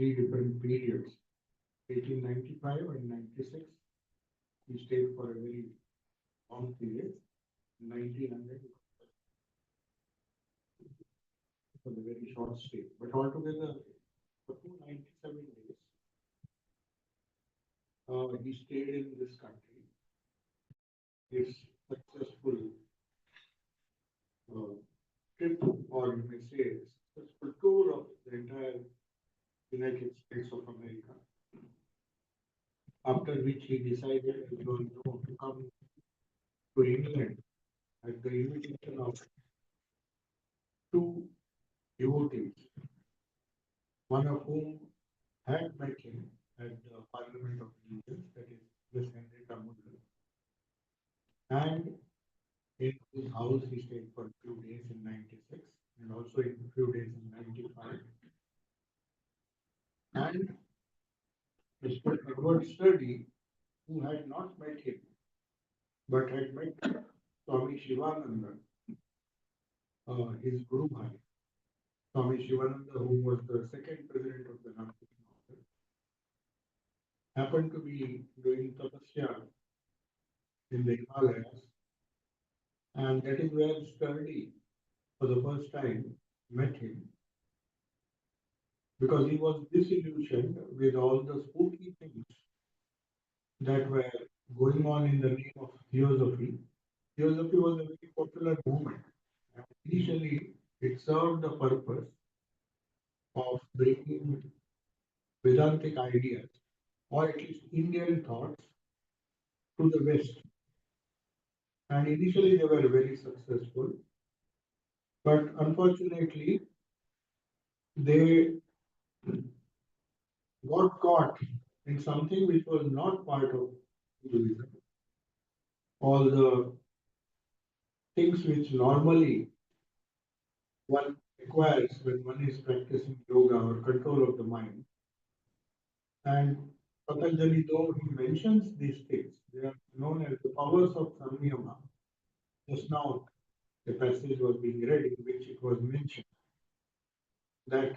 three different periods, 1895 and 96. He stayed for a very long period. 1900 for the very short stay. But altogether, for 297 days, he stayed in this country. His successful uh, trip, or you may say, successful tour of the entire United States of America. After which he decided, as you all know, to come to England at the invitation of two devotees, one of whom had met him at the Parliament of Indians, that is Miss Henrietta Muller, and in whose house he stayed for a few days in 96 and also in a few days in 95. And Mr. Edward Sturdy, who had not met him but had met Swami Shivananda, his Guru Bhai, Swami Shivananda, who was the second president of the Ramakrishna Order, happened to be doing tapasya in the Himalayas, and that is where Sturdy, for the first time, met him, because he was disillusioned with all the spooky things that were going on in the name of theosophy. Theosophy was a very popular movement. And initially, it served the purpose of bringing Vedantic ideas, or at least Indian thoughts, to the West. And initially, they were very successful. But unfortunately, they got caught in something which was not part of Hinduism. All the things which normally one acquires when one is practicing yoga or control of the mind. And Patanjali, though he mentions these things, they are known as the powers of samyama. Just now, the passage was being read in which it was mentioned that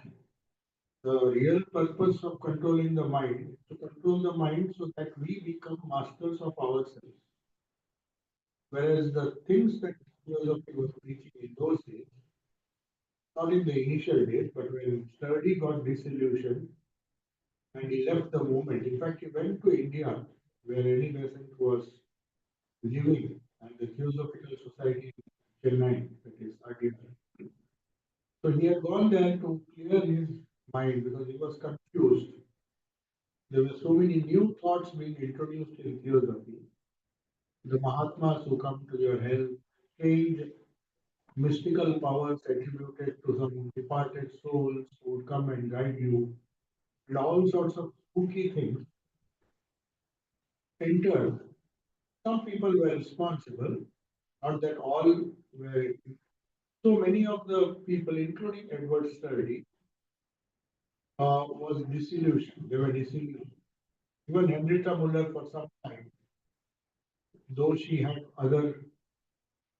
the real purpose of controlling the mind is to control the mind so that we become masters of ourselves. Whereas the things that philosophy was preaching in those days, not in the initial days, but when Sturdy got disillusioned and he left the movement. In fact, he went to India, where Annie Besant was living, and the Theosophical Society in Chennai, that is RTI. So he had gone there to clear his mind because he was confused. There were so many new thoughts being introduced in theosophy. The Mahatmas who come to your help, strange mystical powers attributed to some departed souls who would come and guide you, and all sorts of spooky things entered. Some people were responsible, not that all were. So many of the people, including Edward Sturdy, was disillusioned. They were disillusioned. Even Henrietta Muller, for some time, though she had other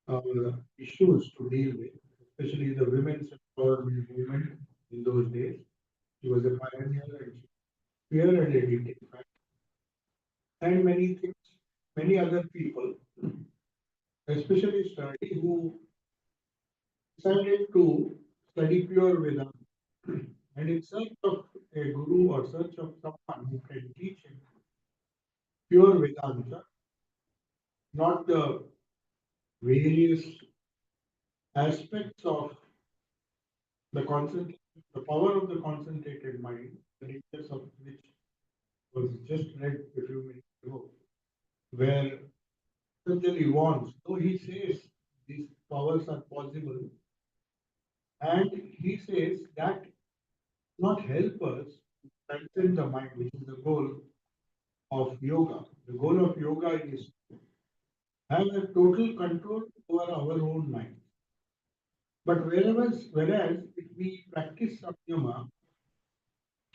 uh, issues to deal with, especially the women's empowerment movement in those days, she was a pioneer and she spearheaded it, in fact, and many things, many other people, especially Sturdy, who decided to study pure Vedanta and in search of a guru or search of someone who can teach him pure Vedanta, not the various aspects of the concentration, the power of the concentrated mind, the details of which was just read a few minutes ago, where Patanjali wants, though he says these powers are possible, and he says that not help us to strengthen the mind, which is the goal of yoga. The goal of yoga is to have a total control over our own mind. But whereas if we practice samyama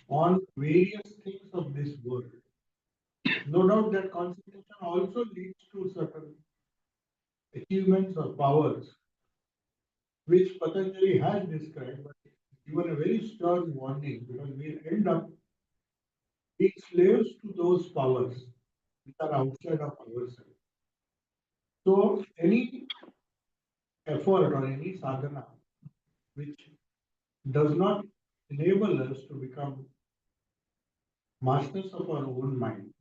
on various things of this world, no doubt that concentration also leads to certain achievements or powers, which Patanjali has described, but given a very stern warning because we'll end up being slaves to those powers which are outside of ourselves. So any effort or any sadhana which does not enable us to become masters of our own mind.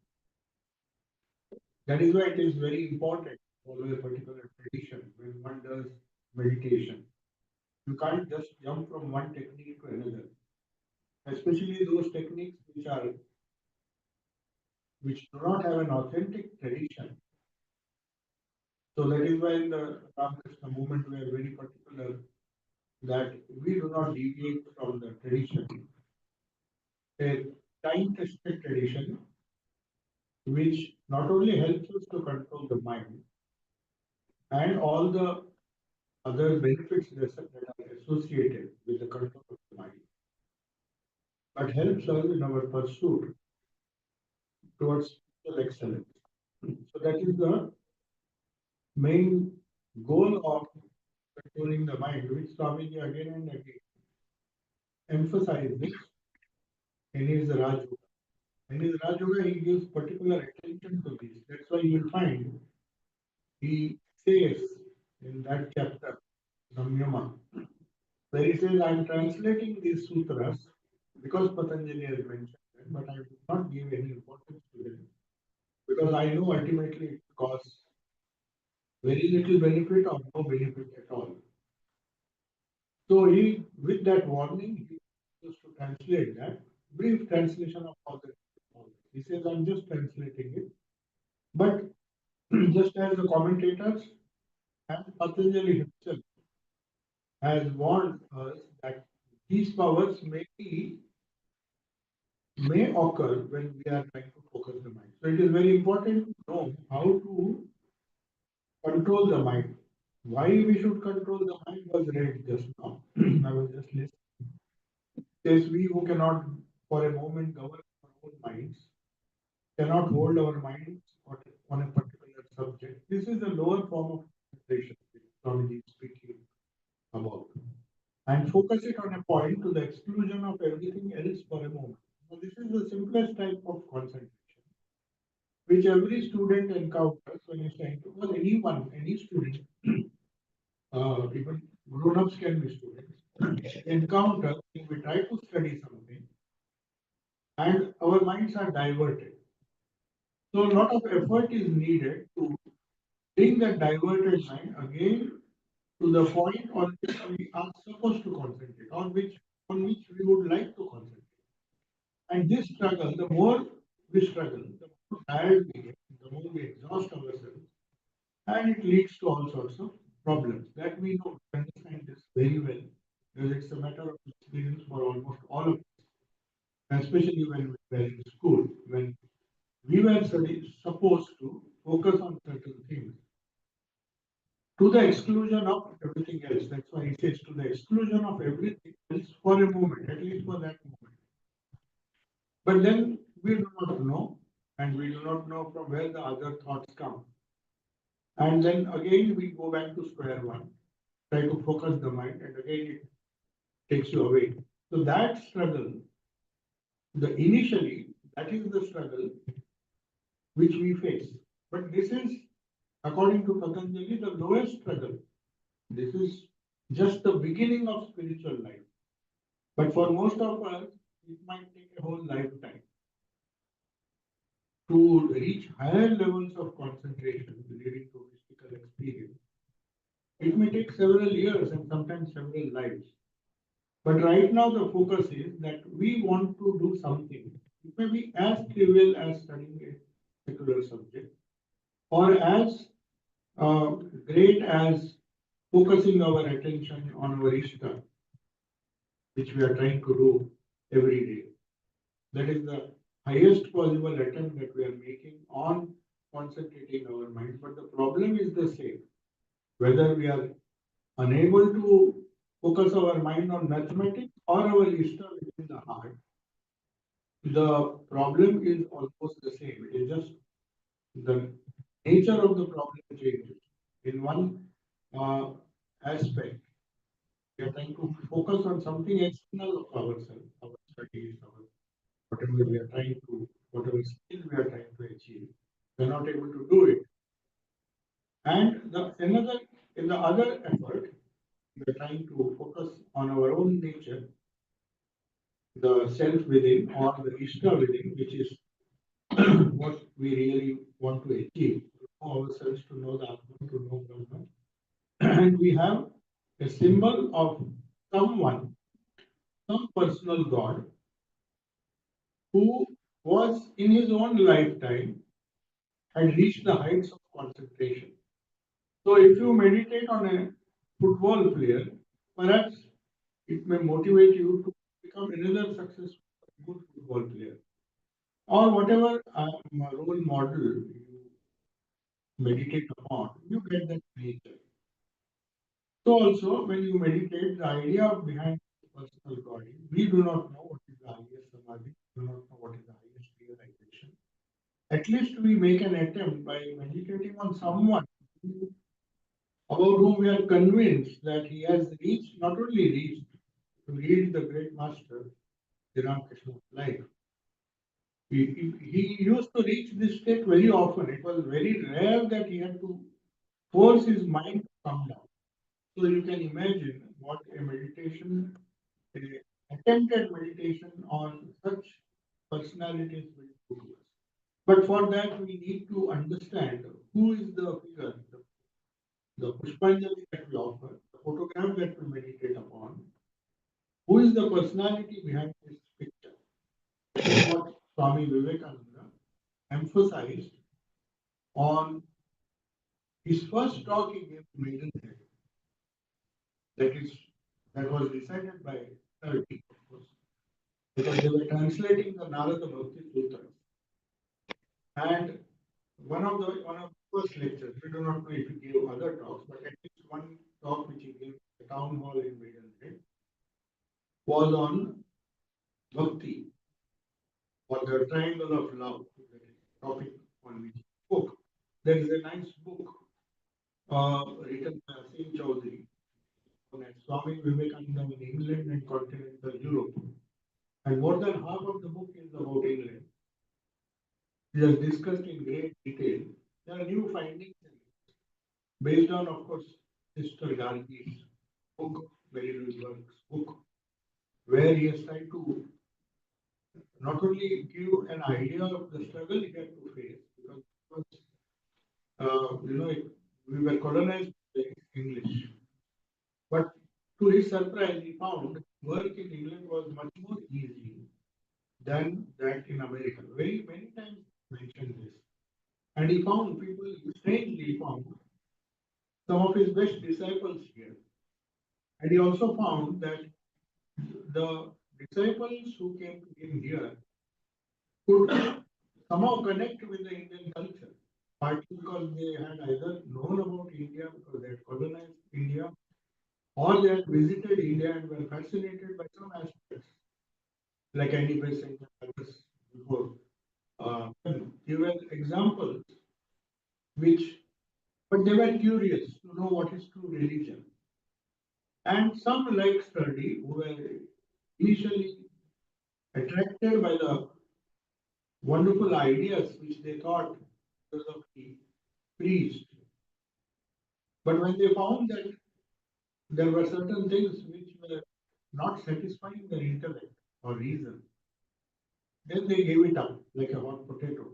That is why it is very important to follow a particular tradition when one does meditation. You can't just jump from one technique to another, especially those techniques which do not have an authentic tradition. So that is why in the Ramakrishna movement we are very particular that we do not deviate from the tradition. A time-tested tradition which not only helps us to control the mind and all the other benefits that are associated with the control of the mind, but helps us in our pursuit towards spiritual excellence. So that is the main goal of controlling the mind, which Swamiji again and again emphasizes in his Raj Yoga. In his Raj Yoga, he gives particular attention to this. That's why you will find he says in that chapter, Samyama, where he says, I am translating these sutras because Patanjali has mentioned them, but I will not give any importance to them because I know ultimately it causes very little benefit or no benefit at all. So he, with that warning, he used to translate that brief translation of all the. He says, I'm just translating it, but just as the commentators and Patanjali himself has warned us that these powers may occur when we are trying to focus the mind. So it is very important to know how to control the mind. Why we should control the mind was read just now. I was just listening. Says we who cannot for a moment govern our own minds, cannot hold our minds on a particular subject. This is a lower form of concentration which Swamiji is speaking about. And focus it on a point to the exclusion of everything else for a moment. So this is the simplest type of concentration, which every student encounters when he's trying to, well, anyone, any student, even grown-ups can be students, encounter when we try to study something and our minds are diverted. So a lot of effort is needed to bring that diverted mind again to the point on which we are supposed to concentrate, on which we would like to concentrate. And this struggle, the more we struggle, the more tired we get, the more we exhaust ourselves, and it leads to all sorts of problems that we know, we understand this very well, because it's a matter of experience for almost all of us, especially when we were in school, when we were supposed to focus on certain things to the exclusion of everything else. That's why he says to the exclusion of everything else for a moment, at least for that moment. But then we do not know, and we do not know from where the other thoughts come. And then again we go back to square one, try to focus the mind, and again it takes you away. So that struggle, that is the struggle which we face. But this is, according to Patanjali, the lowest struggle. This is just the beginning of spiritual life. But for most of us, it might take a whole lifetime to reach higher levels of concentration leading to mystical experience. It may take several years and sometimes several lives. But right now, the focus is that we want to do something. It may be as trivial as studying a particular subject, or as great as focusing our attention on our Ishta, which we are trying to do every day. That is the highest possible attempt that we are making on concentrating our mind. But the problem is the same. Whether we are unable to focus our mind on mathematics or our Ishta within the heart, the problem is almost the same. It is just the nature of the problem changes. In one uh, aspect, we are trying to focus on something external of ourselves, our studies, our whatever we are trying to, whatever skill we are trying to achieve, we are not able to do it. And in the other effort, we are trying to focus on our own nature, the self within or the Ishta within, which is what we really want to achieve, to know ourselves, to know the Atman, to know Brahman. And we have a symbol of someone, some personal God, who was in his own lifetime had reached the heights of concentration. So if you meditate on a football player, perhaps it may motivate you to become another successful good football player. Or whatever role model you meditate upon, you get that nature. So also when you meditate, the idea behind personal God, we do not know what is the highest samadhi, we do not know what is the highest realization. At least we make an attempt by meditating on someone about whom we are convinced that he has reached, not only reached, to read the great master, the Ramakrishna's life. He used to reach this state very often. It was very rare that he had to force his mind to come down. So you can imagine what a meditation, a attempted meditation on such personalities will do to us. But for that, we need to understand who is the figure, the Pushpanjali that we offer, the photograph that we meditate upon, who is the personality behind this picture. This is what Swami Vivekananda emphasized on his first talk he gave to Maidenhead. That is, that was decided by 30, of course, because they were translating the Narada Bhakti Sutras. And one of the first lectures, we do not know if he gave other talks, but at least one talk which he gave at the town hall in Maidenhead was on bhakti, or the triangle of love, that is the topic on which he spoke. There is a nice book written by Asim Chaudhary on Swami Vivekananda in England and continental Europe. And more than half of the book is about England. He has discussed in great detail. There are new findings based on, of course, Sister Gargi's book, Very Louis Burke's book, where he has tried to not only give an idea of the struggle he had to face, because we were colonized by English, but to his surprise, he found work in England was much more easy than that in America. Very many times he mentioned this, and he found people strangely found some of his best disciples here, and he also found that the disciples who came to him here could somehow connect with the Indian culture, partly because they had either known about India because they had colonized India, or they had visited India and were fascinated by some aspects, like anti-Western others before. Given examples which, but they were curious to know what is true religion. And some like study who were initially attracted by the wonderful ideas which they thought because of the priest. But when they found that there were certain things which were not satisfying their intellect or reason, then they gave it up like a hot potato.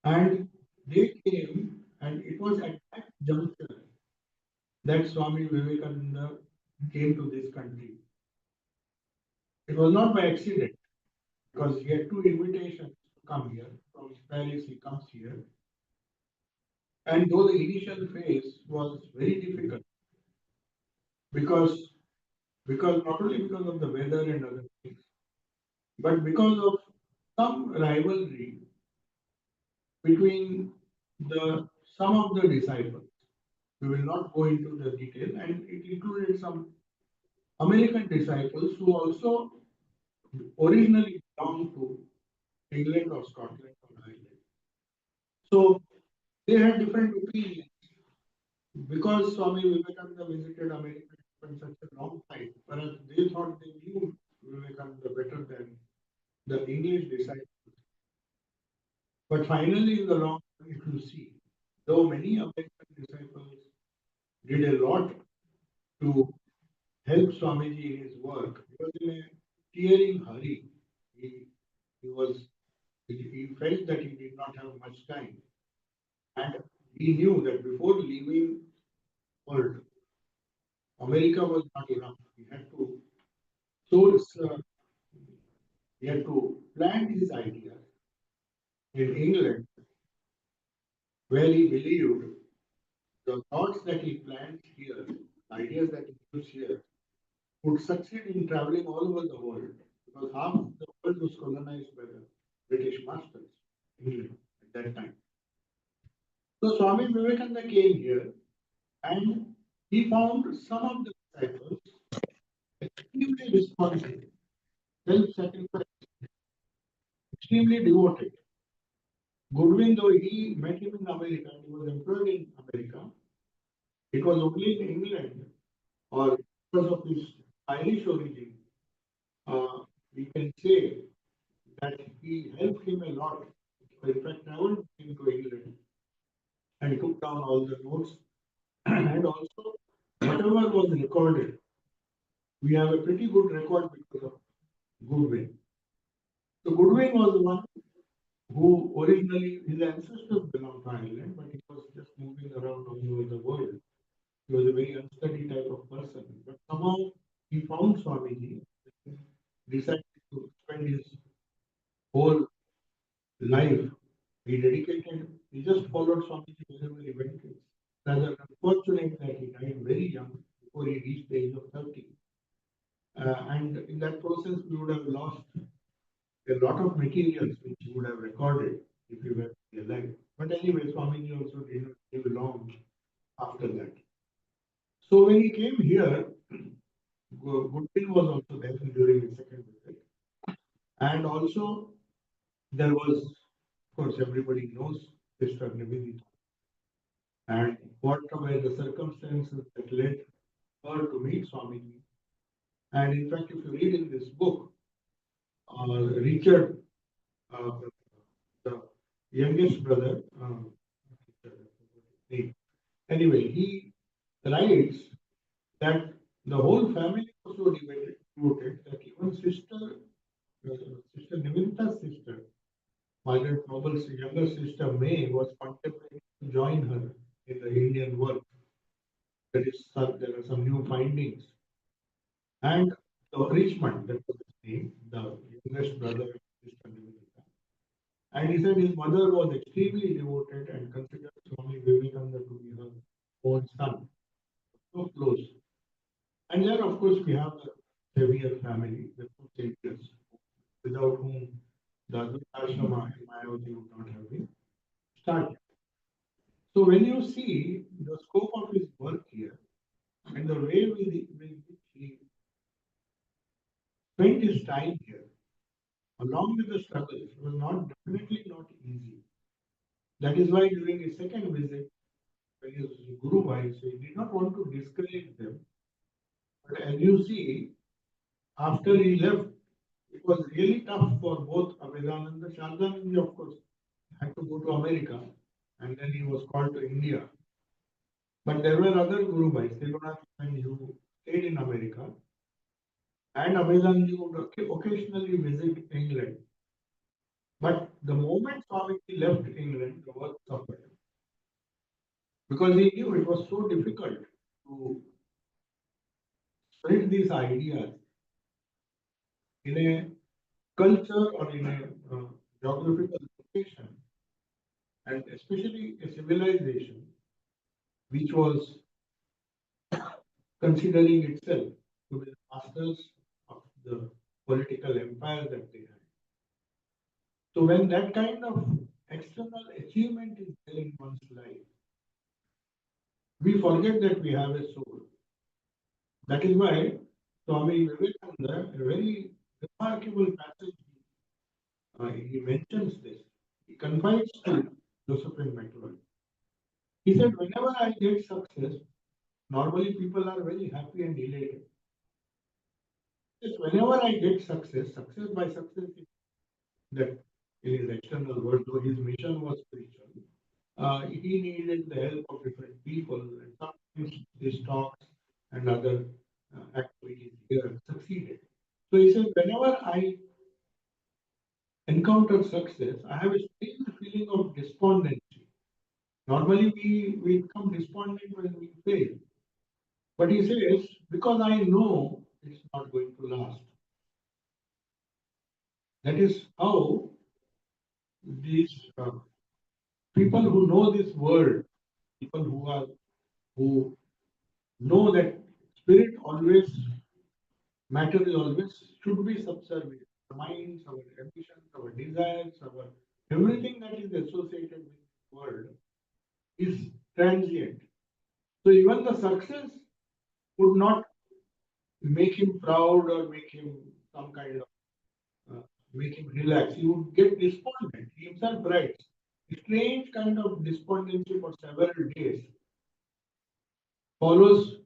And they came, and it was at that juncture that Swami Vivekananda came to this country. It was not by accident, because he had two invitations to come here. From Paris, he comes here. And though the initial phase was very difficult, because not only because of the weather and other things, but because of some rivalry between the some of the disciples. We will not go into the detail, and it included some American disciples who also originally belonged to England or Scotland or Ireland. So they had different opinions. Because Swami Vivekananda visited America for such a long time, whereas they thought they knew Vivekananda better than the English disciples. But finally, in the long run, if you see, though many American disciples did a lot to help Swamiji in his work, he was in a tearing hurry. He, he felt that he did not have much time. And he knew that before leaving world, America was not enough. Source, uh, he had to plant his idea in England, where he believed the thoughts that he plants here, ideas that he gives here, would succeed in traveling all over the world, because half the world was colonized by the British masters, England, at that time. So Swami Vivekananda came here and he found some of the disciples extremely responsive, self-sacrificing, extremely devoted. Goodwin, though he met him in America, he was employed in America, it was only in England, or because of his Irish origin, we can say that he helped him a lot. In fact, traveled with him to England and took down all the notes. And also, whatever was recorded, we have a pretty good record because of Goodwin. So Goodwin was the one who originally, his ancestors belonged to Ireland, but he was just moving around all over the world. He was a very unsteady type of person. But somehow he found Swamiji, decided to spend his whole life. He just followed Swamiji wherever he went. It's rather unfortunate that he died very young before he reached the age of 30. And in that process, we would have lost a lot of materials which he would have recorded if he were alive. But anyway, Swamiji also did not live long after that. So when he came here, Goodwin was also there during his second visit. And also there was, of course, everybody knows Sister Nivedita. And what were the circumstances that led her to meet Swamiji. And in fact, if you read in this book, Richard, the youngest brother, anyway, he writes that the whole family was so devoted that even Sister Nivedita's sister, Margaret Noble's younger sister May, was contemplating to join her in the Indian work. There are some new findings. And the Richmond, that was his name, the youngest brother of Sister Nivedita. And he said his mother was extremely devoted and considered Swami Vivekananda to be her own son. So close. And then, of course, we have the Xavier family, the two saviors, without whom the Advaita Ashrama in Mayavati would not have been started. So when you see the scope of his work here and the way with which he spent his time here, along with the struggles, it was definitely not easy. That is why during his second visit, when his Guru wives, he did not want to discourage them. But as you see, after he left, it was really tough for both Avedananda. Shardananda, of course, had to go to America and then he was called to India. But there were other Guru Bhais, Srivanath, who stayed in America. And Avedananda would occasionally visit England. But the moment Swamiji left England, the work suffered. Because he knew it was so difficult to spread these ideas in a culture or in a geographical location, and especially a civilization which was considering itself to be the masters of the political empire that they had. So when that kind of external achievement is there in one's life, we forget that we have a soul. That is why Swami Vivekananda, a very remarkable passage, he mentions this. He confides to Josephine McLeod. He said, whenever I get success, normally people are very happy and elated. Yes, whenever I get success by success, that in his external world, though his mission was spiritual, he needed the help of different people, and sometimes his talks and other activities here succeeded. So he said, whenever I encounter success, I have a strange feeling of despondency. Normally, we become despondent when we fail. But he says, because I know it's not going to last. That is how these people who know this world, people who know that spirit always, matter is always should be subservient. Our minds, our ambitions, our desires, our everything that is associated with the world is transient. So even the success would not make him proud or make him some kind of make him relax. He would get despondent. He himself writes, a strange kind of despondency for several days follows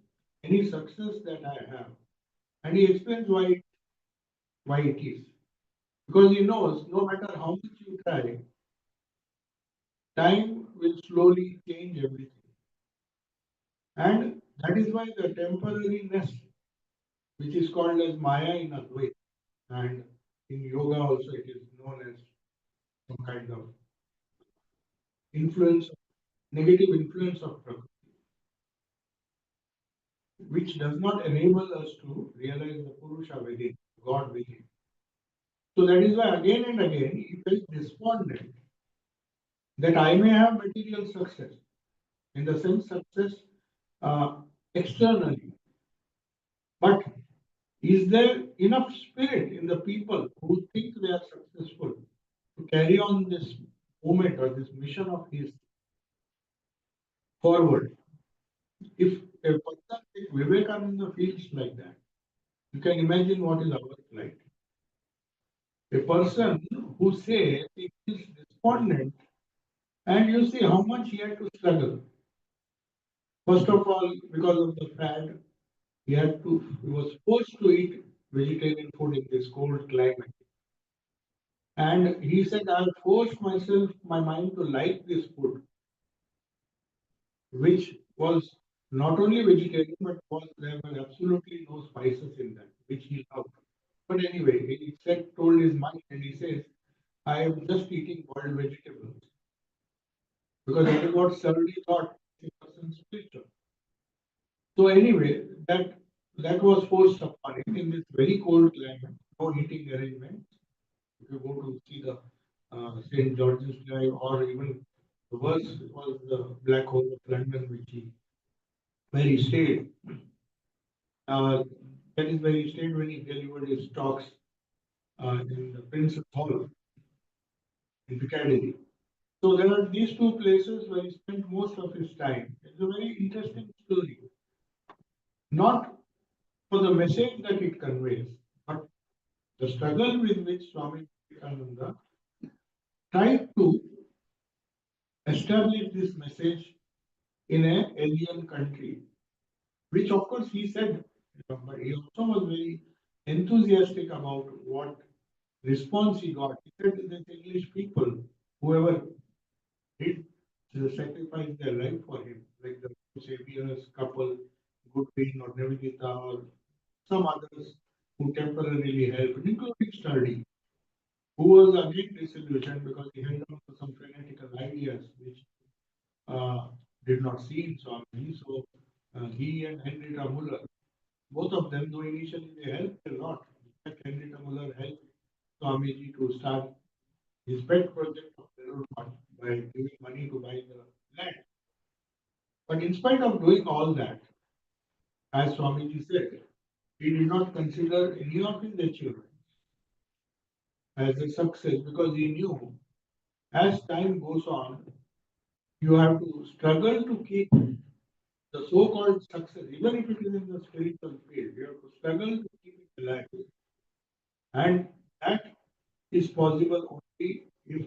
any success that I have. And he explains why it is. Because he knows no matter how much you try, time will slowly change everything. And that is why the temporariness, which is called as Maya in Advaita, and in yoga also it is known as some kind of influence, negative influence of Prakriti, which does not enable us to realize the Purusha within, God within. So that is why again and again he felt despondent that I may have material success, in the sense success uh, externally, but is there enough spirit in the people who think they are successful to carry on this movement or this mission of his forward? If a person like Vivekananda feels like that, you can imagine what is our plight. A person who says he feels despondent, and you see how much he had to struggle. First of all, because of the fad, he was forced to eat vegetarian food in this cold climate. And he said, I forced myself, my mind to like this food, which was not only vegetarian, but there were absolutely no spices in that, which he loved. But anyway, he said, told his mind, and he says, I am just eating boiled vegetables because that is what Sardi thought a person spiritual. So anyway, that was forced upon him in this very cold climate, no heating arrangements. If you go to see the St. George's Drive, or even the worst was the Black Hole of London, where he stayed. Uh, that is where he stayed when he delivered his talks in the Prince's Hall in Piccadilly. So there are these two places where he spent most of his time. It's a very interesting story, not for the message that it conveys, but the struggle with which Swami Vivekananda tried to establish this message in an alien country, which of course he said, but he also was very enthusiastic about what response he got. He said that English people, whoever did sacrifice their life for him, like the Savior's couple, Goodwin or Navigita, or some others who temporarily helped, including Sturdy, who was again disillusioned because he held on to some fanatical ideas which uh, did not see in Swami. So he and Henrietta Muller, both of them, though initially they helped a lot. In fact, Henrietta Muller helped Swamiji to start his pet project of Nerul by giving money to buy the land. But in spite of doing all that, as Swamiji said, he did not consider any of his achievements as a success because he knew as time goes on, you have to struggle to keep the so-called success, even if it is in the spiritual field, you have to struggle to keep it alive. And that is possible only if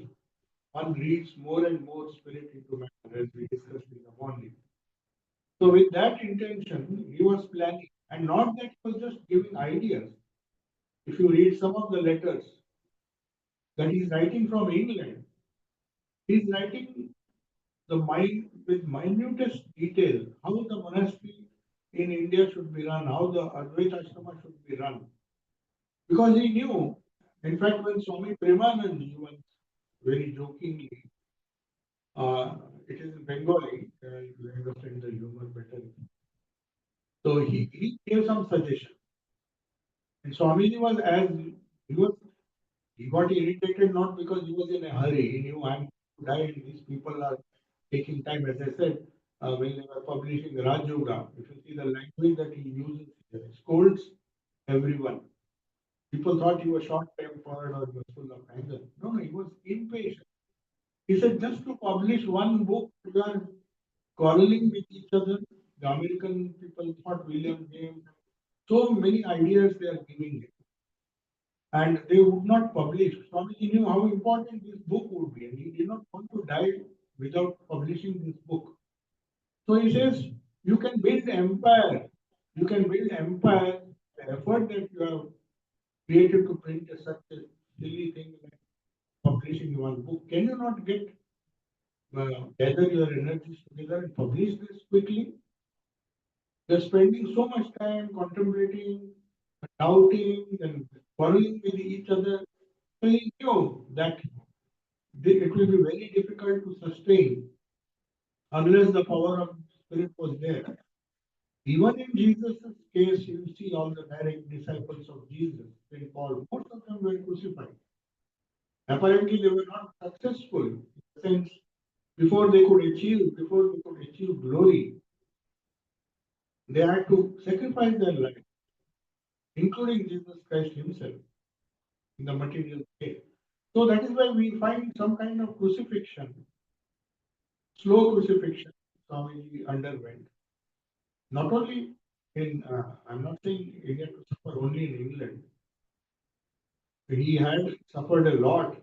one reads more and more spirit into matter, as we discussed in the morning. So, with that intention, he was planning, and not that he was just giving ideas. If you read some of the letters that he's writing from England. He's writing the mind with minutest detail how the monastery in India should be run, how the Advaita Ashrama should be run. Because he knew, in fact, when Swami Premanand once very jokingly, it is in Bengali, you understand the humor better. So he gave some suggestion. And Swamiji was as he was he got irritated not because he was in a hurry. He knew I'm to die and these people are taking time. As I said, when they were publishing Raj Yoga, if you see the language that he uses, he scolds everyone. People thought he was short-tempered or he was full of anger. No, he was impatient. He said, just to publish one book, we are quarreling with each other. The American people thought William James, so many ideas they are giving him. And they would not publish. Swamiji knew how important this book would be, and he did not want to die without publishing this book. So he says, you can build empire. You can build empire. The effort that you have created to print such a silly thing like publishing one book. Can you not gather your energies together and publish this quickly? You're spending so much time contemplating, doubting, and quarreling with each other. So he knew that it will be very difficult to sustain unless the power of Spirit was there. Even in Jesus' case, you see all the direct disciples of Jesus, St. Paul, most of them were crucified. Apparently, they were not successful in the sense before they could achieve glory, they had to sacrifice their life, including Jesus Christ himself in the material state. So that is why we find some kind of crucifixion, slow crucifixion Swamiji underwent. Not only I'm not saying he had to suffer only in England. He had suffered a lot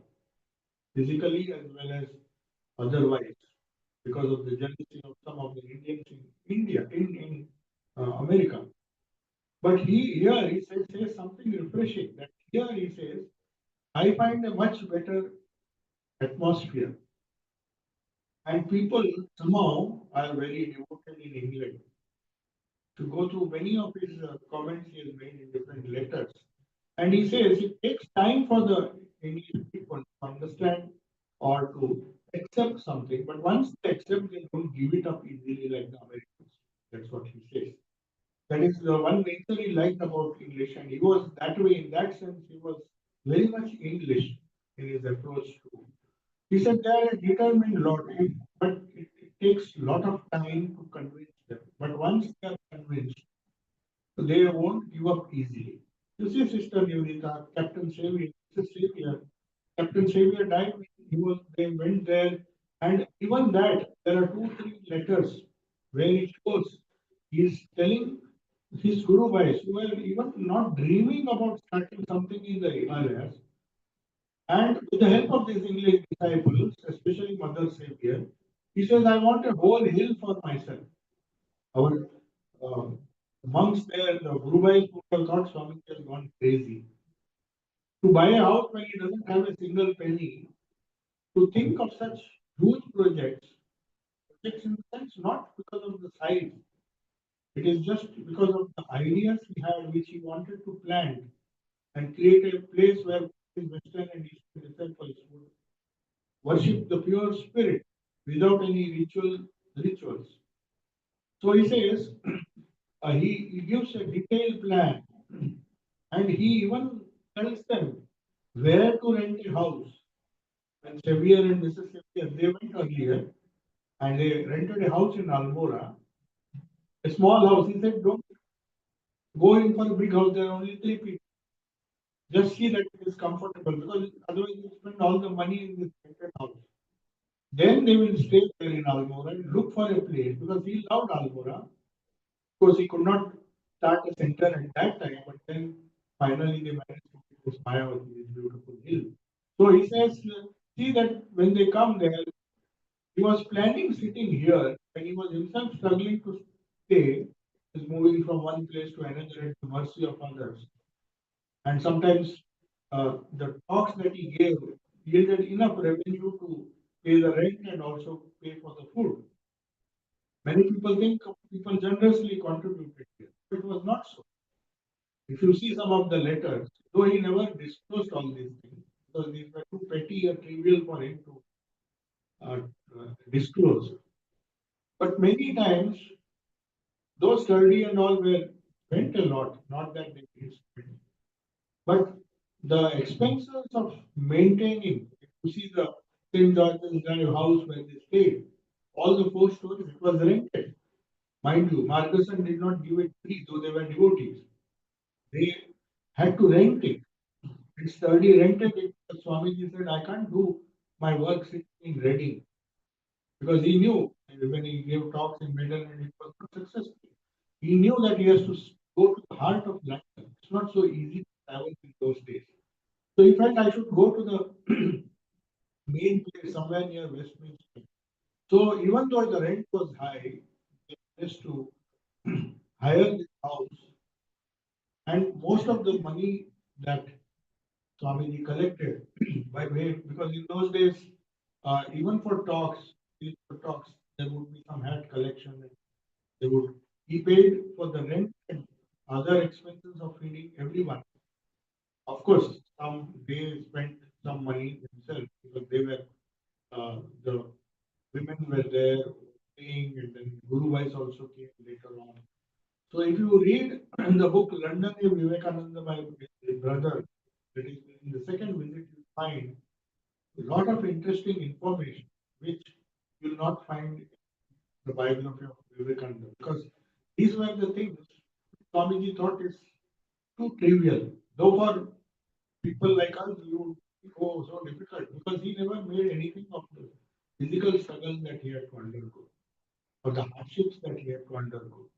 physically as well as otherwise because of the jealousy of some of the Indians in India, in America. But he says something refreshing. That here he says, I find a much better atmosphere, and people somehow are very devoted in England. To go through many of his comments he has made in different letters, and he says it takes time for the English people to understand or to accept something, but once they accept, they don't give it up easily like the Americans. That's what he says. That is the one nature he liked about English, and he was that way. In that sense, he was very much English in his approach to. He said they are a determined lot, but it takes a lot of time to convince them. But once they are convinced, they won't give up easily. You see, Sister Nivita, Captain Xavier, Sister Xavier, Captain Xavier died. They went there, and even that there are two, three letters where it shows he's telling his Guru Bhais who were even not dreaming about starting something in the Himalayas. And with the help of these English disciples, especially Mother Savior, he says, I want a whole hill for myself. Our monks there, the Guru Bhais who have thought Swami has gone crazy. To buy a house when he doesn't have a single penny, to think of such huge projects in the sense not because of the size, it is just because of the ideas he had which he wanted to plant and create a place where his Western and Eastern disciples would worship the pure spirit without any rituals. So he says he gives a detailed plan and he even tells them where to rent a house. And Xavier and Mrs. Xavier, they went earlier and they rented a house in Almora, a small house. He said, don't go in for a big house, there are only three people. Just see that it is comfortable because otherwise you spend all the money in this rented house. Then they will stay there in Almora and look for a place because he loved Almora. Of course, he could not start a center at that time, but then finally they managed to get this Mayavati, this beautiful hill. So he says, see that when they come there, he was planning sitting here and he was himself struggling to stay, is moving from one place to another at the mercy of others. And sometimes the talks that he gave yielded enough revenue to pay the rent and also pay for the food. Many people think people generously contributed here. It was not so. If you see some of the letters, though he never disclosed all these things, because these were too petty or trivial for him to disclose. But many times, those sturdy and all were spent a lot, not that they did spend. But the expenses of maintaining, if you see the St. George's Drive house where they stayed, all the 4 stories, it was rented. Mind you, Marcusson did not give it free, though they were devotees. They had to rent it. And sturdy rented it. Swamiji said, I can't do my work sitting in Reading. Because he knew when he gave talks in Middle and it was not successful. He knew that he has to go to the heart of London. It's not so easy to travel in those days. So he felt I should go to the main place somewhere near Westminster. So even though the rent was high, they managed to hire this house, and most of the money that Swamiji collected by way, because in those days, even for talks, there would be some hat collection. And they would he paid for the rent and other expenses of feeding everyone. Of course, some they spent some money themselves because they were the women were there paying, and then Guru Wise also came later on. So if you read the book London Vivekananda by his brother, that is in the second visit, you find a lot of interesting information which you will not find in the biography of Vivekananda, because these were the things Swamiji thought is too trivial. Though for people like us, you would think, oh, so difficult, because he never made anything of the physical struggle that he had to undergo or the hardships that he had to undergo.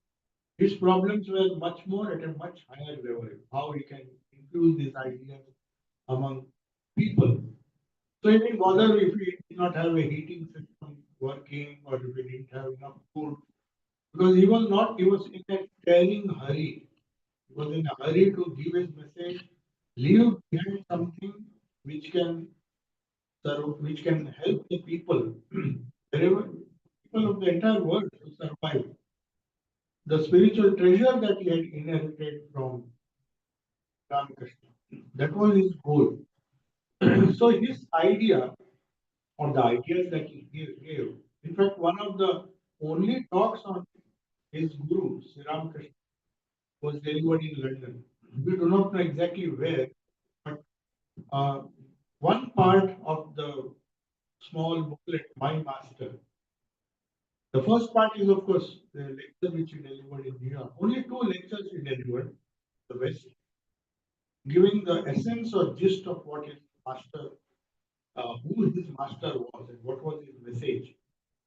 His problems were much more at a much higher level. How he can infuse these ideas among people. So he didn't bother if he did not have a heating system working or if he didn't have enough food. Because he was in a tearing hurry. He was in a hurry to give his message, leave behind something which can serve, which can help the people, wherever people of the entire world to survive. The spiritual treasure that he had inherited from Ramakrishna. That was his goal. So his idea or the ideas that he gave, in fact, one of the only talks on his guru, Sri Ramakrishna, was delivered in London. We do not know exactly where, but uh, one part of the small booklet, My Master, the first part is, of course, the lecture which he delivered in New York. Only 2 lectures he delivered, the West, giving the essence or gist of what his master, who his master was, and what was his message.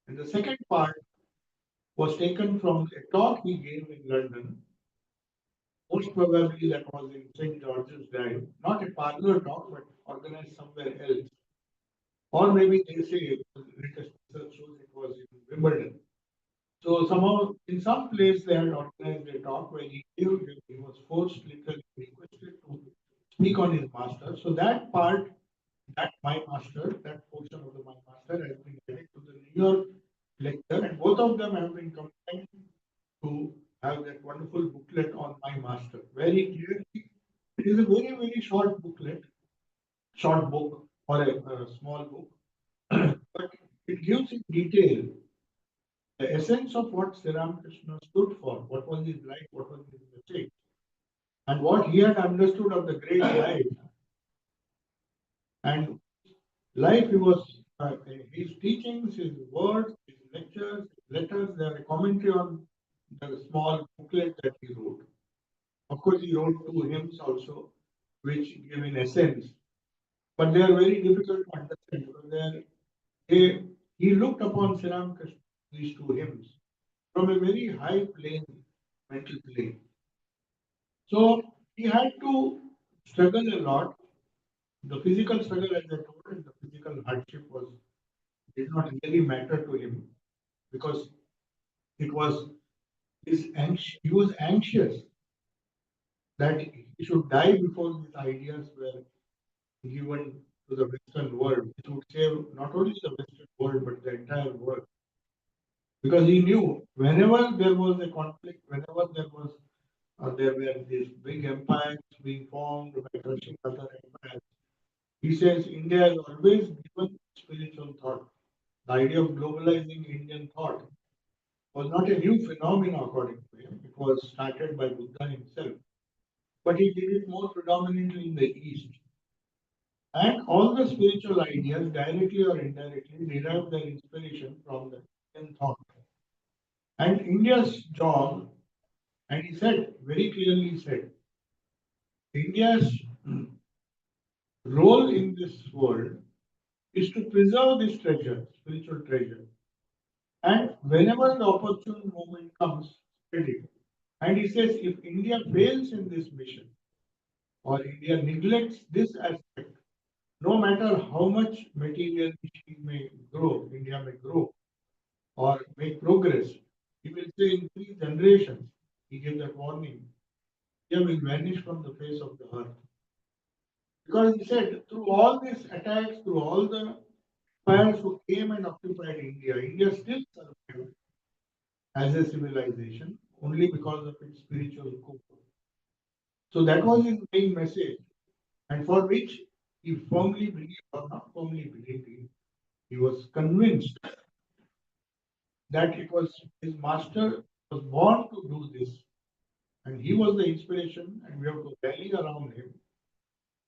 And the second part was taken from a talk he gave in London. Most probably that was in St. George's Drive, not a parlor talk, but organized somewhere else. Or maybe they say, latest research shows it was in Wimbledon. So somehow, in some place, they had organized a talk where he was forced, literally requested to speak on his master. So that part, that My Master, that portion of the My Master has been added to the New York lecture, and both of them have been combined to have that wonderful booklet on My Master. Very clearly, it is a very, very short booklet, short book or a small book, but it gives in detail the essence of what Sri Ramakrishna stood for, what was his life, what was his message, and what he had understood of the great life. And life, he was his teachings, his words, his lectures, his letters, they are a commentary on the small booklet that he wrote. Of course, he wrote 2 hymns also, which give an essence, but they are very difficult to understand because he looked upon Sri Ramakrishna, these 2 hymns, from a very high plane, mental plane. So he had to struggle a lot. The physical struggle, as I told, and the physical hardship was did not really matter to him because it was he was anxious that he should die before these ideas were given to the Western world, which would save not only the Western world but the entire world. Because he knew whenever there was a conflict, whenever there were these big empires being formed by crushing other empires, he says India has always given spiritual thought. The idea of globalizing Indian thought was not a new phenomenon according to him. It was started by Buddha himself, but he did it more predominantly in the East. And all the spiritual ideas, directly or indirectly, derive their inspiration from the Indian thought. And India's job, and he said, very clearly said, India's role in this world is to preserve this treasure, spiritual treasure. And whenever the opportune moment comes, spread it. And he says, if India fails in this mission, or India neglects this aspect, no matter how much materially she may grow, India may grow or make progress, he will say in 3 generations, he gave that warning, India will vanish from the face of the earth. Because he said, through all these attacks, through all the empires who came and occupied India, India still survived as a civilization only because of its spiritual core. So that was his main message, and for which he firmly believed, or not firmly believed, he was convinced that it was his master was born to do this, and he was the inspiration, and we have to rally around him.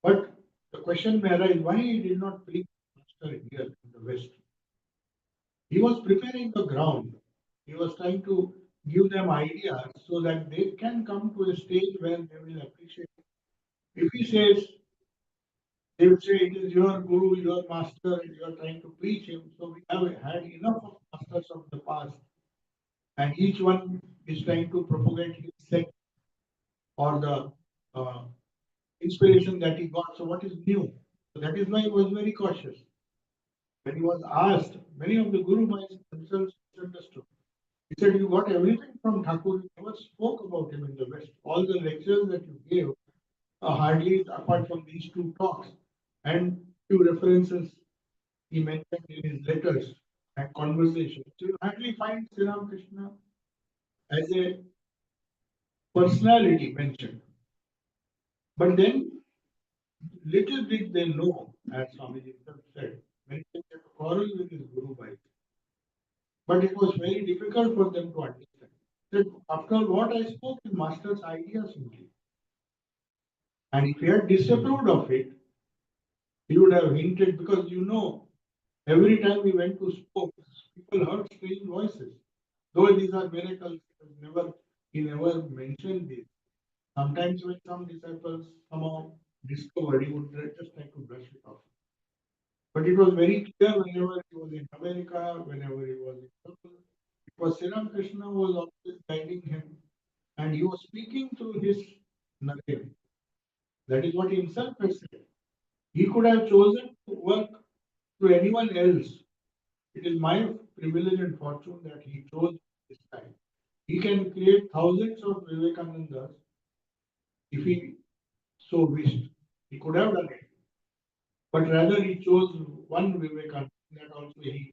But the question may arise why he did not bring the master here in the West. He was preparing the ground. He was trying to give them ideas so that they can come to a stage where they will appreciate. If he says, they will say it is your guru, your master, and you are trying to preach him. So we have had enough of masters of the past, and each one is trying to propagate his sect or the uh, inspiration that he got. So what is new? So that is why he was very cautious. When he was asked, many of the Guru Mahas themselves misunderstood. He said, you got everything from Thakur, you never spoke about him in the West. All the lectures that you gave hardly apart from these 2 talks and few references he mentioned in his letters and conversations. So you hardly find Sri Ramakrishna as a personality mentioned. But then, little did they know, as Swamiji himself said, when he had a quarrel with his Guru Bhai. But it was very difficult for them to understand. That after all, what I spoke is Master's ideas only. And if he had disapproved of it, he would have hinted because every time we went to spoke, people heard strange voices. Though these are miracles, he never mentioned this. Sometimes when some disciples somehow discovered, he would just try to brush it off. But it was very clear whenever he was in America, whenever he was in Kabul, it was Sri Krishna was always guiding him, and he was speaking through his narrative. That is what he himself has said. He could have chosen to work through anyone else. It is my privilege and fortune that he chose this time. He can create thousands of Vivekanandas if he so wished. He could have done it. But rather he chose one Vivekananda that also he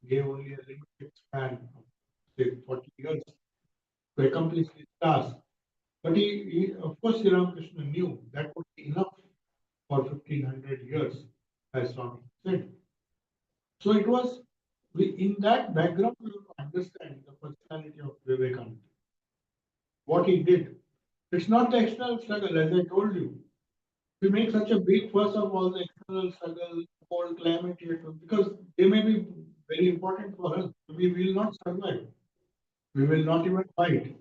gave only a limited span of say 40 years to accomplish his task. But he of course, Sri Ramakrishna knew that would be enough for 1500 years, as Swami said. So it was in that background we have to understand the personality of Vivekananda. What he did. It's not the external struggle, as I told you. We make such a big fuss of all the external struggle, cold climate here, because they may be very important for us. We will not survive. We will not even fight.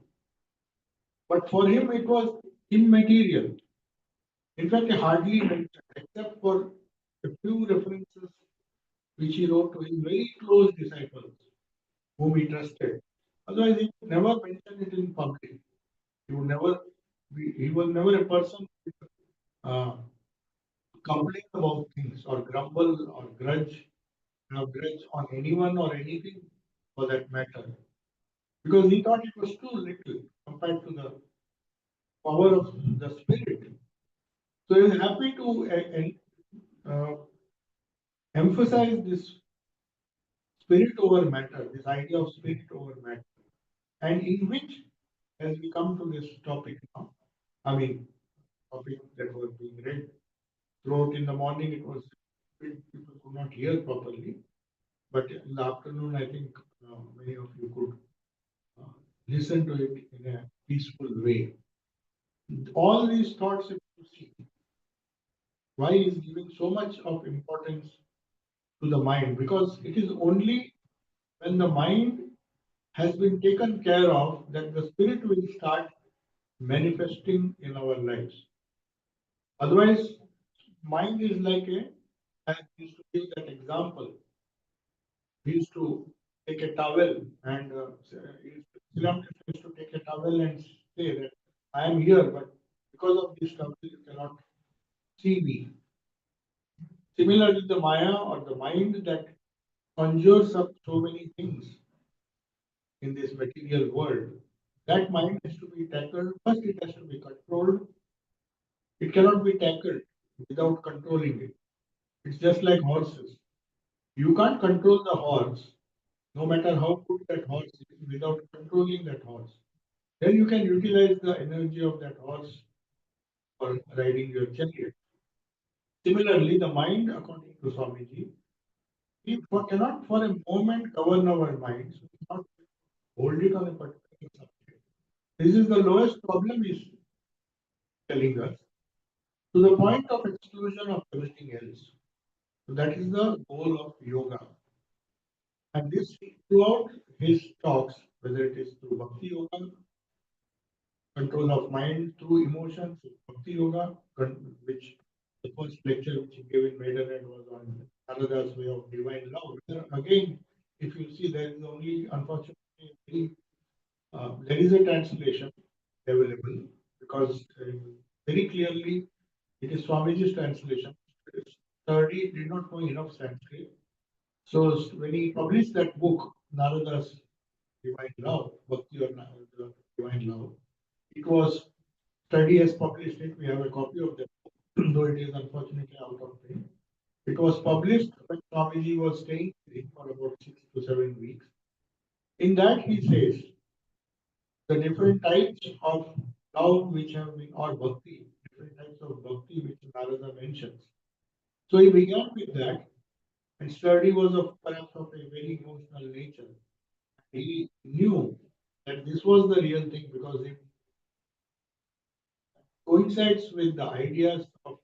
But for him, it was immaterial. In fact, he hardly mentioned, except for a few references which he wrote to his very close disciples, whom he trusted. Otherwise, he would never mention it in public. He would never he was never a person who complain about things or grumble or grudge on anyone or anything for that matter. Because he thought it was too little compared to the power of the spirit. So he was happy to uh, emphasize this spirit over matter, this idea of spirit over matter, and in which, as we come to this topic now, I mean, topic that was being read throughout in the morning, it was people could not hear properly, but in the afternoon, I think many of you could uh, listen to it in a peaceful way. All these thoughts, if you see, why is giving so much of importance to the mind? Because it is only when the mind has been taken care of that the spirit will start manifesting in our lives. Otherwise, mind is like a, I used to give that example. We used to take a towel and Sri Ramakrishna used to take a towel and say that I am here, but because of this towel you cannot see me. Similarly, the Maya or the mind that conjures up so many things in this material world, that mind has to be tackled. First, it has to be controlled. It cannot be tackled without controlling it. It's just like horses. You can't control the horse, no matter how good that horse is, without controlling that horse. Then you can utilize the energy of that horse for riding your chariot. Similarly, the mind, according to Swamiji, cannot for a moment govern our minds. We cannot hold it on a particular subject. This is the lowest problem is telling us to the point of exclusion of everything else. So that is the goal of yoga. And this throughout his talks, whether it is through bhakti yoga, control of mind through emotions, bhakti yoga, which the first lecture which he gave in Maidenhead was on Narada's way of divine love. Again, if you see, there is only unfortunately there is a translation available because very clearly it is Swamiji's translation. Sturdy did not know enough Sanskrit. So when he published that book, Narada's Divine Love, Bhakti or the Divine Love, it was Study has published it. We have a copy of that book, though it is unfortunately out of print. It was published when Swamiji was staying with him for about 6 to 7 weeks. In that, he says the different types of love which have been, or bhakti, different types of bhakti which Narada mentions. So he began with that, and study was of perhaps of a very emotional nature. He knew that this was the real thing because it coincides with the ideas of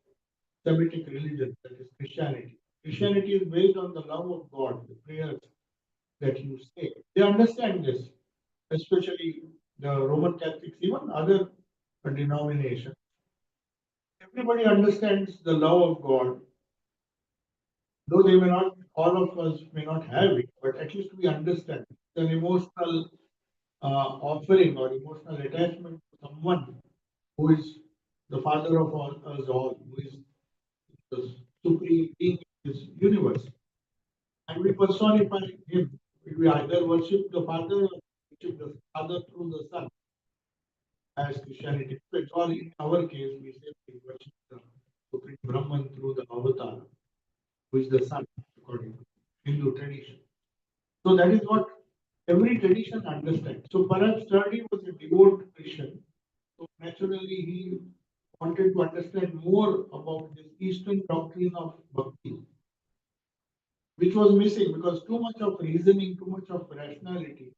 Semitic religion, that is Christianity. Christianity is based on the love of God, the prayers that you say. They understand this, especially the Roman Catholics, even other denominations. Everybody understands the love of God, though they may not, all of us may not have it, but at least we understand. It's an emotional offering or emotional attachment to someone who is the father of all us all, who is the supreme being in this universe. And we personify him. We either worship the Father or worship the Father through the Son as Christianity. Or in our case, we say we worship the Supreme Brahman through the Avatar, who is the Son, according to Hindu tradition. So that is what every tradition understands. So perhaps Sturdy was a devout Christian. So naturally, he wanted to understand more about this Eastern doctrine of bhakti, which was missing because too much of reasoning, too much of rationality,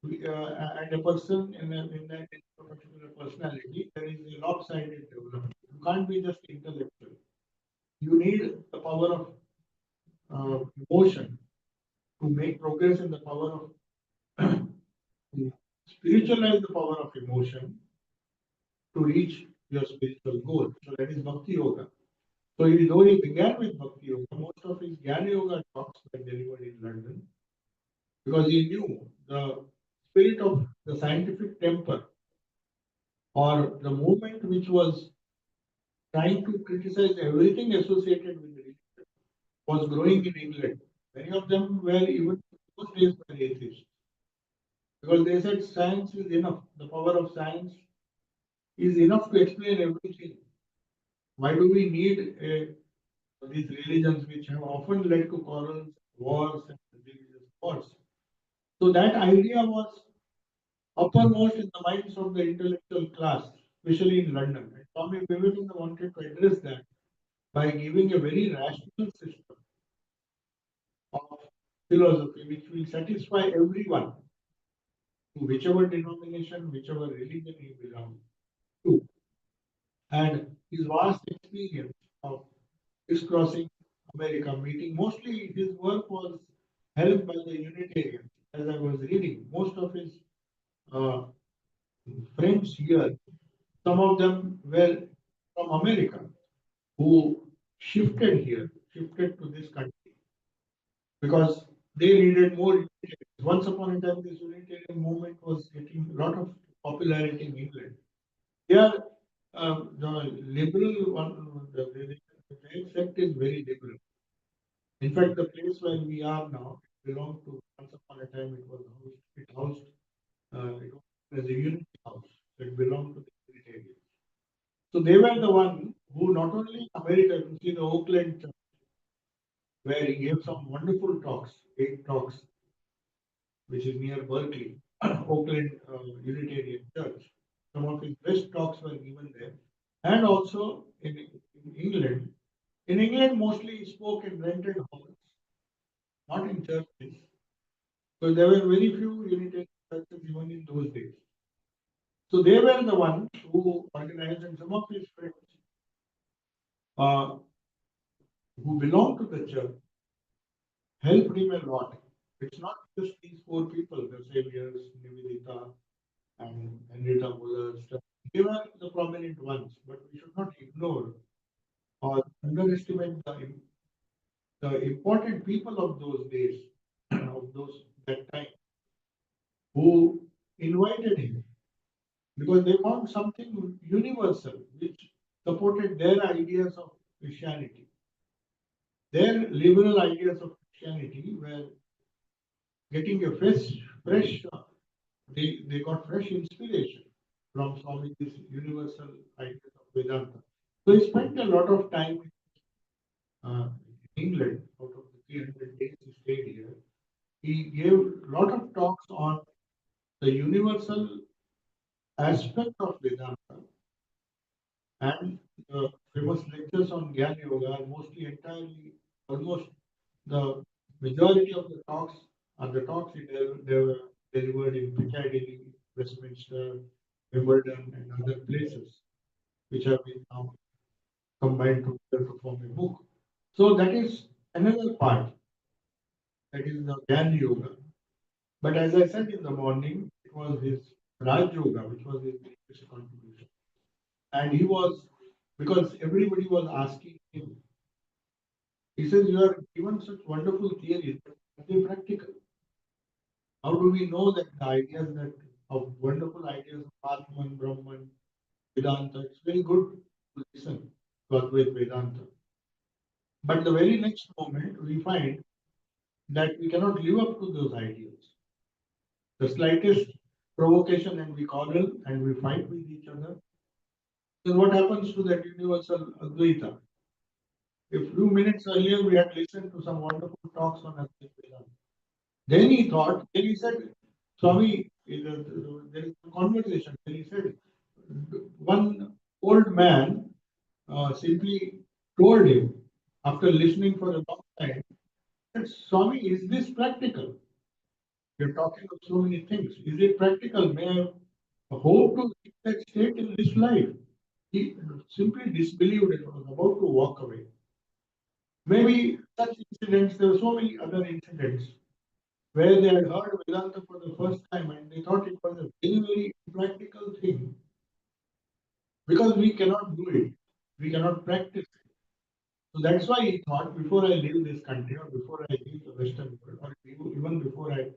and a person in that particular personality, there is a lopsided development. You can't be just intellectual. You need the power of emotion to make progress in the power of to spiritualize the power of emotion to reach your spiritual goal. So that is Bhakti Yoga. So though he began with Bhakti Yoga, most of his Jnana Yoga talks were delivered in London because he knew the spirit of the scientific temper or the movement which was trying to criticize everything associated with religion was growing in England. Many of them were even in those days were atheists because they said science is enough. The power of science is enough to explain everything. Why do we need a these religions which have often led to quarrels, wars, and religious wars. So that idea was uppermost in the minds of the intellectual class, especially in London. And Swami Vivekananda wanted to address that by giving a very rational system of philosophy which will satisfy everyone, to whichever denomination, whichever religion he belongs to. And his vast experience of crisscrossing America, meeting mostly his work was helped by the Unitarians. As I was reading, most of his uh, friends here, some of them were from America who shifted here, shifted to this country because they needed more Unitarians. Once upon a time, this Unitarian movement was getting a lot of popularity in England. Here, the liberal one, the main sect is very liberal. In fact, the place where we are now belonged to once upon a time it was as a unity house. It belonged to the Unitarians. So they were the one who not only in America, you see the Oakland church, where he gave some wonderful talks, 8 talks, which is near Berkeley, Oakland Unitarian Church. Some of his best talks were given there. And also in England. In England, mostly he spoke in rented halls, not in churches. So there were very few Unitarian churches even in those days. So they were the ones who organized, and some of his friends uh, who belonged to the church helped him a lot. It's not just these 4 people, the Saviors, Nivedita, and Henrietta Muller. They were the prominent ones, but we should not ignore or underestimate the important people of those days, of those that time, who invited him because they found something universal which supported their ideas of Christianity. Their liberal ideas of Christianity were getting a fresh, they got fresh inspiration from Swamiji's universal ideas of Vedanta. So he spent a lot of time in England. Out of the 300 days he stayed here, he gave a lot of talks on the universal aspect of Vedanta, and the famous lectures on Jnana Yoga are mostly entirely, almost the majority of the talks are the talks they were delivered in Piccadilly, Westminster, Wimbledon, and other places, which have been now combined together to form a book. So that is another part, that is the Jnana Yoga. But as I said in the morning, it was his Raj Yoga, which was his greatest contribution. And he was, because everybody was asking him, he says, you are given such wonderful theories, but are they practical? How do we know that the ideas that of wonderful ideas of Atman, Brahman, Vedanta, it's very good to listen to Advaita Vedanta. But the very next moment, we find that we cannot live up to those ideals. The slightest provocation and we quarrel and we fight with each other. Then what happens to that universal Advaita? A few minutes earlier, we had listened to some wonderful talks on Advaita Vedanta. Then he thought, then he said, Swami, there is a conversation. Then he said, one old man simply told him, after listening for a long time, that Swami, is this practical? You're talking of so many things. Is it practical? May I hope to reach that state in this life? He simply disbelieved and was about to walk away. Maybe such incidents, there were so many other incidents where they had heard Vedanta for the first time and they thought it was a very, very impractical thing because we cannot do it. We cannot practice it. So that's why he thought before I leave this country or before I leave the Western world or even before I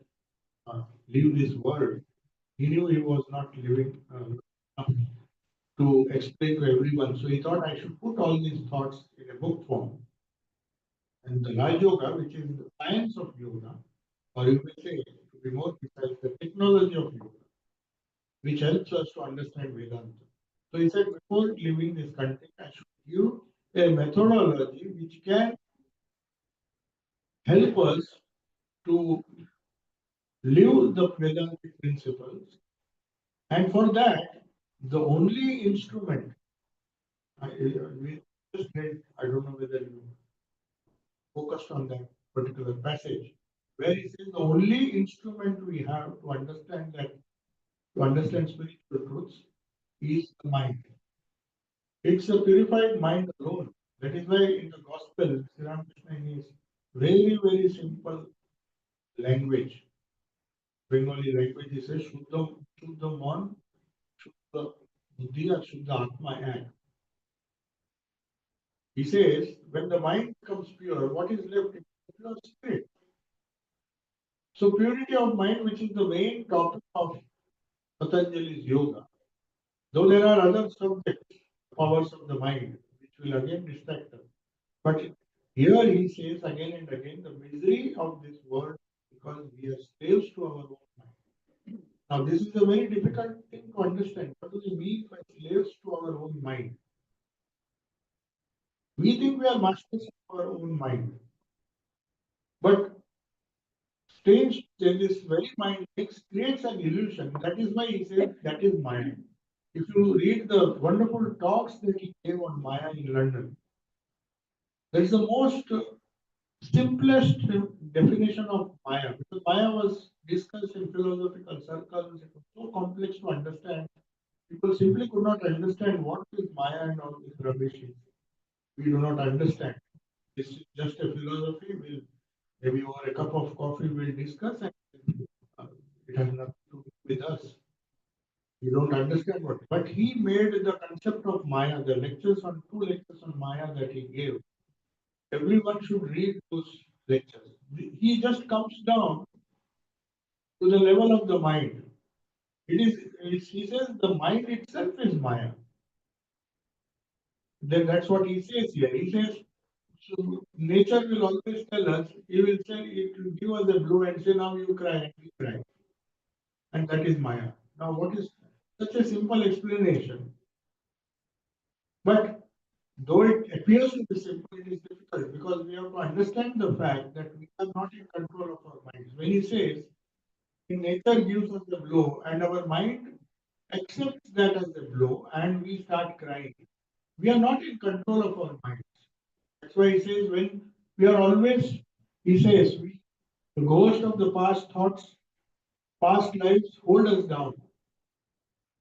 leave this world, he knew he was not living to explain to everyone. So he thought I should put all these thoughts in a book form. And the Raj Yoga, which is the science of yoga, or you may say, to be more precise, the technology of yoga, which helps us to understand Vedanta. So he said, before leaving this country, I should give a methodology which can help us to live the Vedantic principles. And for that, the only instrument, we just read, I don't know whether you focused on that particular passage, where he says the only instrument we have to understand that, to understand spiritual truths, is the mind. It's a purified mind alone. That is why in the gospel, Sri Ramakrishna in his very, very simple language, Bengali language, he says, Shuddha Mon, Shuddha Buddhi, or Shuddha Atma Ek. He says, when the mind becomes pure, what is left is pure spirit. So purity of mind, which is the main topic of Patanjali's yoga, though there are other subjects, powers of the mind, which will again distract us. But here he says again and again the misery of this world because we are slaves to our own mind. Now, this is a very difficult thing to understand. What do we mean by slaves to our own mind? We think we are masters of our own mind. But strange, this very mind creates an illusion. That is why he says that is Maya. If you read the wonderful talks that he gave on Maya in London, that is the most simplest definition of Maya, because Maya was discussed in philosophical circles. It was so complex to understand. People simply could not understand what is Maya and all this rubbish is. We do not understand. This is just a philosophy. We'll maybe over a cup of coffee we'll discuss, and uh, it has nothing to do with us. We don't understand what. But he made the concept of Maya. The lectures on two lectures on Maya that he gave. Everyone should read those lectures. He just comes down to the level of the mind. He says the mind itself is Maya. Then that's what he says here. He says, so nature will always tell us, he will say, it will give us a blow and say, now you cry and we cry. And that is Maya. Now, what is such a simple explanation? But though it appears to be simple, it is difficult because we have to understand the fact that we are not in control of our minds. When he says, nature gives us the blow and our mind accepts that as a blow and we start crying. We are not in control of our minds. That's why he says when we are always, he says, the ghost of the past thoughts, past lives hold us down.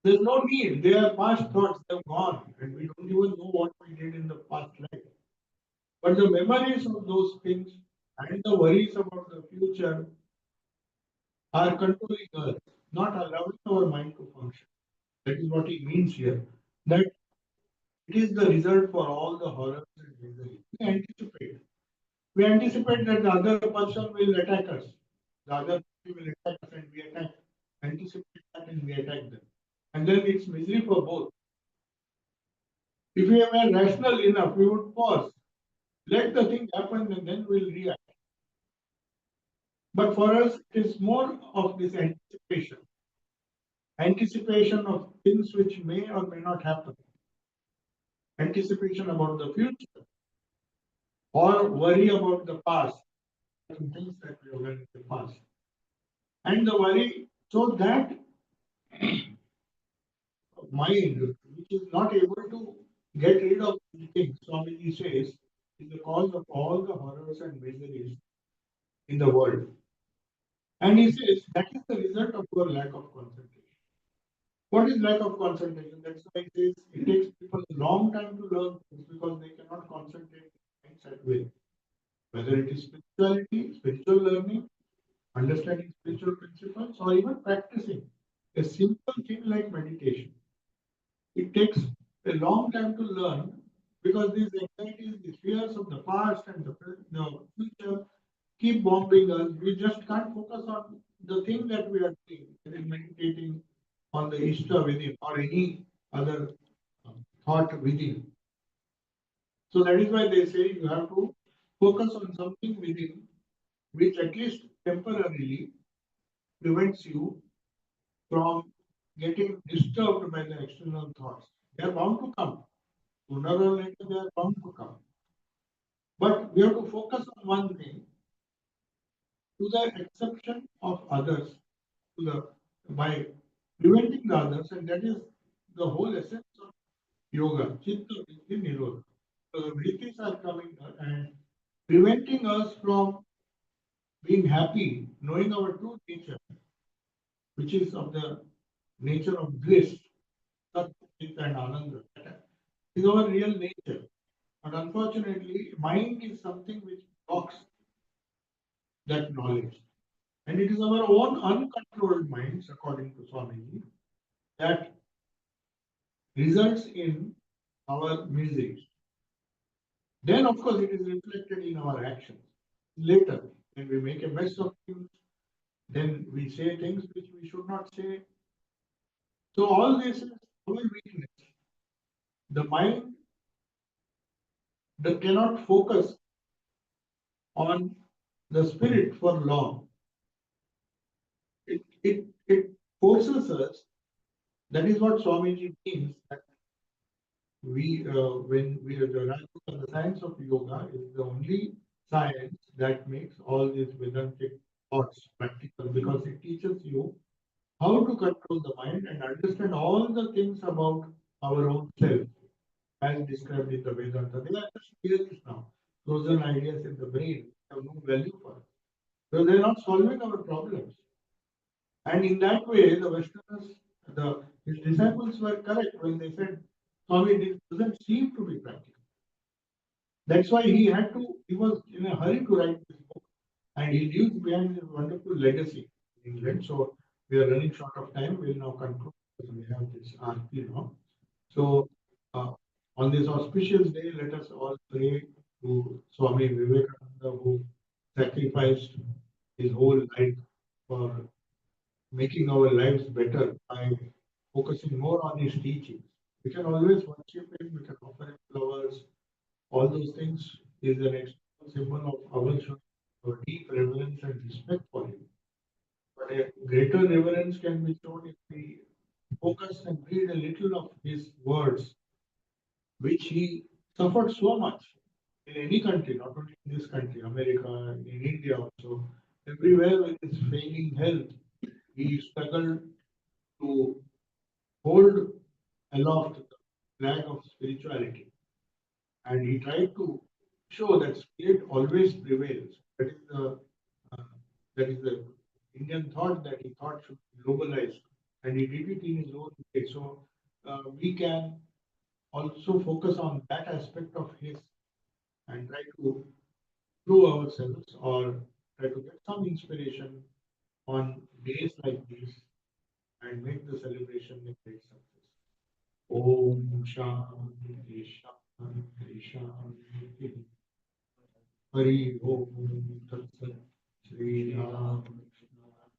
There's no need. They are past thoughts, they're gone, and we don't even know what we did in the past life. But the memories of those things and the worries about the future are controlling us, not allowing our mind to function. That is what he means here. That it is the result for all the horrors and misery. We anticipate that the other person will attack us. The other person will attack us and we attack. Anticipate that and we attack them. And then it's misery for both. If we were rational enough, we would pause. Let the thing happen and then we'll react. But for us, it is more of this anticipation. Anticipation of things which may or may not happen. Anticipation about the future. Or worry about the past. Things that we have done in the past. And the worry, so that mind, which is not able to get rid of these things, Swamiji says, is the cause of all the horrors and miseries in the world. And he says that is the result of our lack of concentration. What is lack of concentration? That's why he says it takes people a long time to learn things because they cannot concentrate in that way. Whether it is spirituality, spiritual learning, understanding spiritual principles, or even practicing a simple thing like meditation. It takes a long time to learn because these anxieties, these fears of the past and the future keep bombing us. We just can't focus on the thing that we are doing, that is meditating on the Ishta within or any other thought within. So that is why they say you have to focus on something within which at least temporarily prevents you from getting disturbed by the external thoughts. They are bound to come. Sooner or later, they are bound to come. But we have to focus on one thing, to the exception of others, to the by preventing the others, and that is the whole essence of yoga, chitta vritti nirodha. So the vrittis are coming and preventing us from being happy, knowing our true nature, which is of the nature of bliss, Sat, Chit and Ananda. That is our real nature. But unfortunately, mind is something which blocks that knowledge. And it is our own uncontrolled minds, according to Swamiji, that results in our misery. Then, of course, it is reflected in our actions. Later, when we make a mess of things, then we say things which we should not say. So, all this is our weakness. The mind that cannot focus on the spirit for long. It forces us. That is what Swamiji means. That when we are the science of yoga is the only science that makes all these Vedantic thoughts practical because it teaches you how to control the mind and understand all the things about our own self as described in the Vedanta. They are just theories now. Frozen ideas in the brain have no value for us. So they're not solving our problems. And in that way, the Westerners, his disciples were correct when they said, Swami, this doesn't seem to be practical. That's why he was in a hurry to write this book. And he leaves behind a wonderful legacy in England. So we are running short of time. We'll now conclude because we have this arti now. So uh, on this auspicious day, let us all pray to Swami Vivekananda who sacrificed his whole life for making our lives better by focusing more on his teachings. We can always worship him, we can offer him flowers, all those things is an external symbol of our deep reverence and respect for him. But a greater reverence can be shown if we focus and read a little of his words, which he suffered so much in any country, not only in this country, America, in India also. Everywhere with his failing health, he struggled to hold aloft the flag of spirituality. And he tried to show that spirit always prevails. Uh, that is the Indian thought that he thought should be globalized, and he did it in his own way. So we can also focus on that aspect of his and try to prove ourselves or try to get some inspiration on days like these and make the celebration a great success. Om Shanti Shanti Shanti Hari Om